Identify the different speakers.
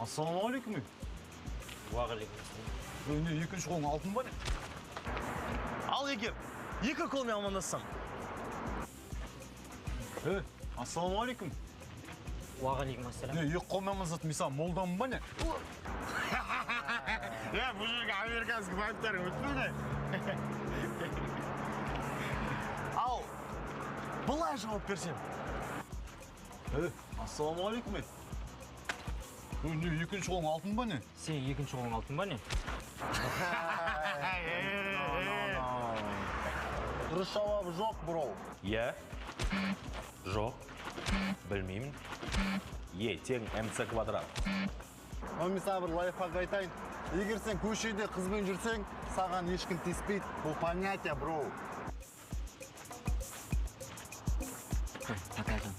Speaker 1: Assalamualaikum.
Speaker 2: Уағалейкум.
Speaker 1: Ne ikinci kolun altın var ya.
Speaker 2: Ал еке, екі қолмен амандассам.
Speaker 1: Assalamualaikum.
Speaker 3: Уағалейкум ассалам.
Speaker 1: Ne iki kolun amazat misal moldan var ne?
Speaker 2: Ya bu жерге американский банктар өтпейді. Ал, былай жауап берсем.
Speaker 1: Assalamualaikum. Ne ikinci kolun altın var ne?
Speaker 3: Сен екінші қолың алтын ба не?
Speaker 2: Дұрыс жауабы жоқ, бро.
Speaker 4: Е, жоқ, білмеймін. Е тең МЦ квадрат.
Speaker 5: Мысалы бір лайфхак айтайын. Егер сен көшеде қызбен жүрсең, саған ешкім тиіспейді. Бұл понятие, бро.
Speaker 3: Покажем.